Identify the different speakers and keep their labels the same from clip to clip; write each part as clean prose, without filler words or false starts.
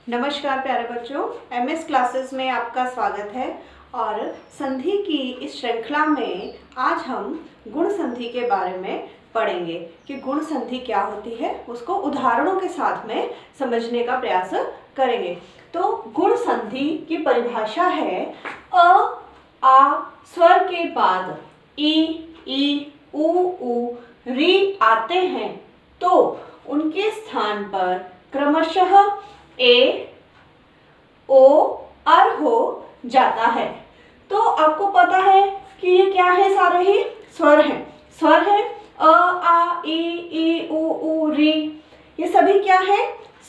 Speaker 1: नमस्कार प्यारे बच्चों, एमएस क्लासेस में आपका स्वागत है। और संधि की इस श्रृंखला में आज हम गुण संधि के बारे में पढ़ेंगे कि गुण संधि क्या होती है, उसको उदाहरणों के साथ में समझने का प्रयास करेंगे। तो गुण संधि की परिभाषा है अ आ स्वर के बाद ई उ री आते हैं तो उनके स्थान पर क्रमशः ए ओ अर हो जाता है। तो आपको पता है कि ये क्या है, सारे ही स्वर हैं। स्वर है अ आ ई उ री, ये सभी क्या है,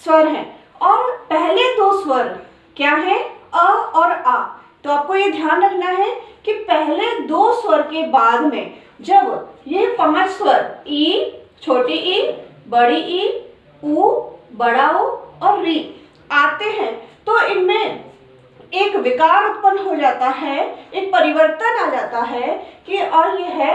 Speaker 1: स्वर हैं। और पहले दो स्वर क्या है, अ और आ। तो आपको ये ध्यान रखना है कि पहले दो स्वर के बाद में जब ये पांच स्वर ई, छोटी ई, बड़ी ई, उ, बड़ा उ और री आते हैं तो इनमें एक विकार उत्पन्न हो जाता है, एक परिवर्तन आ जाता है कि और ये है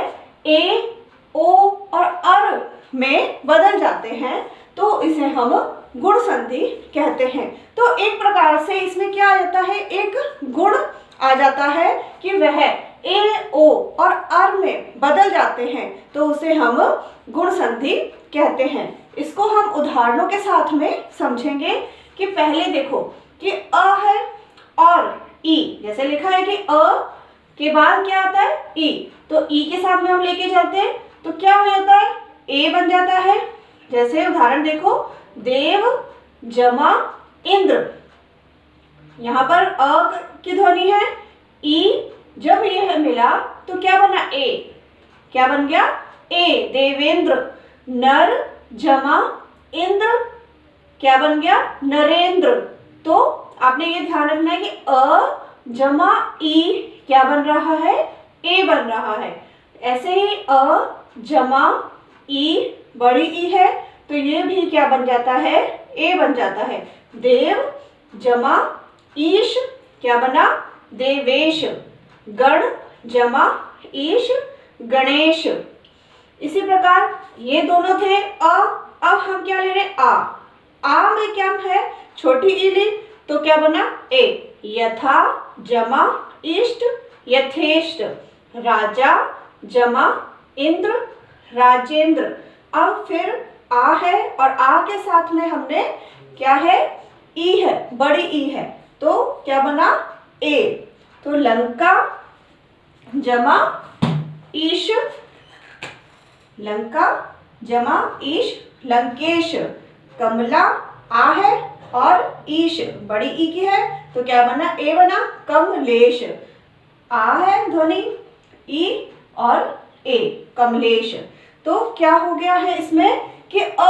Speaker 1: ए ओ और अर में बदल जाते हैं, तो इसे हम गुण संधि कहते हैं। तो एक प्रकार से इसमें क्या आ जाता है, एक गुण आ जाता है कि वह ए ओ और अर में बदल जाते हैं, तो उसे हम गुण संधि कहते हैं। इसको हम उदाहरणों के साथ में समझेंगे कि पहले देखो कि अ है और ई, जैसे लिखा है कि अ के बाद क्या आता है, ई, तो ई के साथ में हम लेके चलते हैं तो क्या हो जाता है, ए बन जाता है। जैसे उदाहरण देखो, देव जमा इंद्र, यहाँ पर अ की ध्वनि है, ई जब ये मिला तो क्या बना, ए, क्या बन गया, ए, देवेंद्र। नर जमा इंद्र, क्या बन गया, नरेंद्र। तो आपने ये ध्यान रखना है कि अ जमा ई क्या बन रहा है, ए बन रहा है। ऐसे ही अ जमा ई, बड़ी ई है तो ये भी क्या बन जाता है, ए बन जाता है। देव जमा ईश, क्या बना, देवेश। गण जमा ईश, गणेश। इसी प्रकार ये दोनों थे अ, अब हम क्या ले रहे हैं, आ में क्या है, छोटी ई ली तो क्या बना, ए। यथा जमा इष्ट, यथेष्ट। राजा जमा इंद्र, राजेंद्र। अब फिर आ है और आ के साथ में हमने क्या है, ई है, बड़ी ई है, तो क्या बना, ए। तो लंका जमा ईश, लंका जमा ईश, लंकेश। कमला आ है और ईश बड़ी ई की है तो क्या बना, ए बना, कमलेश। आ है ध्वनि, ई और ए, कमलेश। तो क्या हो गया है इसमें कि अ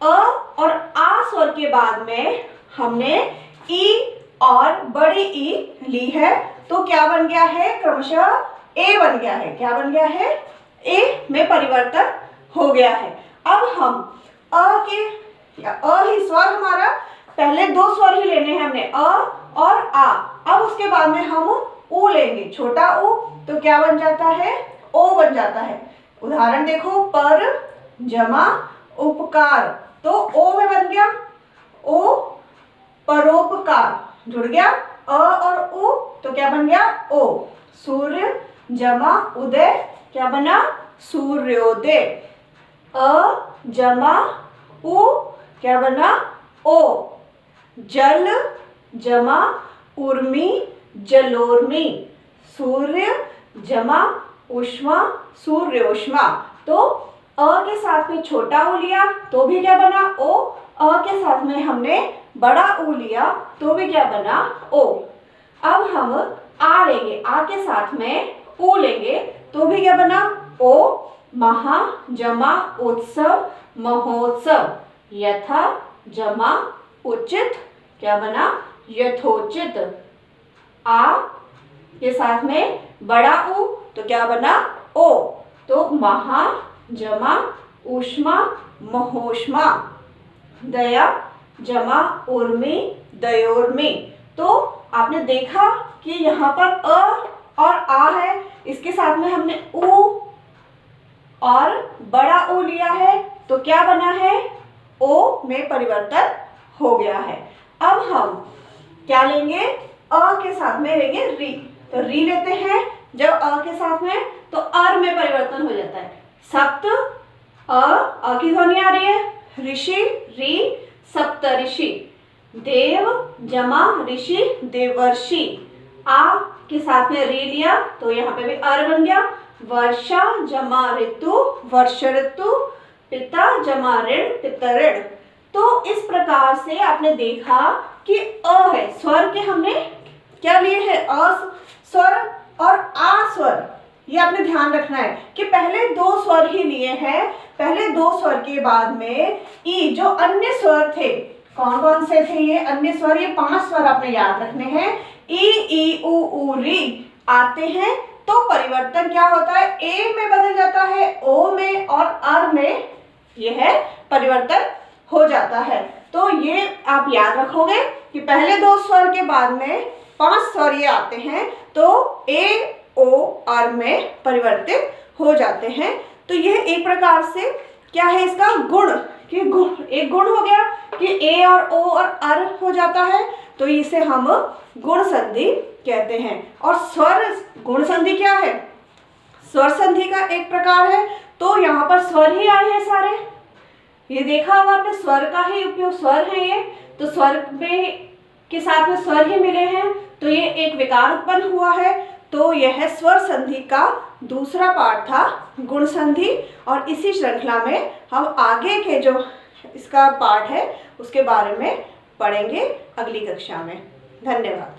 Speaker 1: और आ स्वर के बाद में हमने ई और बड़ी ई ली है तो क्या बन गया है, क्रमशः ए बन गया है। क्या बन गया है, ए में परिवर्तन हो गया है। अब हम अ ही स्वर, हमारा पहले दो स्वर ही लेने हैं हमने, अ और आ। अब उसके बाद में हम उ लेंगे, छोटा उ, तो क्या बन जाता है, ओ बन जाता है। उदाहरण देखो, पर जमा उपकार, तो ओ में बन गया, ओ परोपकार, जुड़ गया अ और उ तो क्या बन गया, ओ। सूर्य जमा उदय, क्या बना, सूर्योदय। अ जमा उ, क्या बना, ओ। जल जमा उर्मी, जलोर्मी। सूर्य जमा उष्मा, सूर्योष्मा। तो अ के साथ में छोटा उ लिया तो भी क्या बना, ओ। अ के साथ में हमने बड़ा उ लिया तो भी क्या बना, ओ। अब हम आ लेंगे, आ के साथ में उ लेंगे तो भी क्या बना, ओ। महा जमा उत्सव, महोत्सव। यथा जमा उचित, क्या बना, यथोचित। आ के साथ में बड़ा उ तो क्या बना, ओ। तो महा जमा ऊष्मा, महोष्मा। दया जमा उर्मी, दयोर्मी। तो आपने देखा कि यहाँ पर अ और आ है, इसके साथ में हमने उ और बड़ा उ लिया है तो क्या बना है, ओ में परिवर्तन हो गया है। अब हम क्या लेंगे, अ के साथ में लेंगे री, तो री लेते हैं जब अ के साथ में, तो अर में परिवर्तन हो जाता है। सप्त, अ की ध्वनि आ रही है, ऋषि री, सप्त ऋषि, देव जमा ऋषि देवर्षि, आ के साथ में री लिया तो यहाँ पे भी अर बन गया, वर्षा जमा ऋतु वर्ष ऋतु, पिता जमा ऋण पितऋण। तो इस प्रकार से आपने देखा कि अ है, स्वर के हमने क्या लिए हैं, अ स्वर और आ स्वर, ये आपने ध्यान रखना है कि पहले दो स्वर ही लिए हैं, पहले दो स्वर के बाद में ई, जो अन्य स्वर थे कौन कौन से थे ये अन्य स्वर, ये 5 स्वर आपने याद रखने हैं, ई उ री आते हैं तो परिवर्तन क्या होता है, ए में बदल जाता है, ओ में और अर में यह परिवर्तन हो जाता है। तो ये आप याद रखोगे कि पहले दो स्वर के बाद में 5 स्वर ये आते हैं तो ए ओ अर में परिवर्तित हो जाते हैं। तो यह एक प्रकार से क्या है इसका गुण, कि गुण एक गुण हो गया कि ए और ओ और अर हो जाता है, तो इसे हम गुण संधि कहते हैं। और स्वर गुण संधि क्या है, स्वर संधि का एक प्रकार है। तो यहाँ पर स्वर ही आए हैं सारे, ये देखा होगा आपने, स्वर का ही उपयोग, स्वर है ये, तो स्वर में के साथ में स्वर ही मिले हैं तो ये एक विकार उत्पन्न हुआ है। तो यह स्वर संधि का दूसरा पार्ट था, गुण संधि। और इसी श्रृंखला में हम आगे के जो इसका पार्ट है उसके बारे में पढ़ेंगे अगली कक्षा में। धन्यवाद।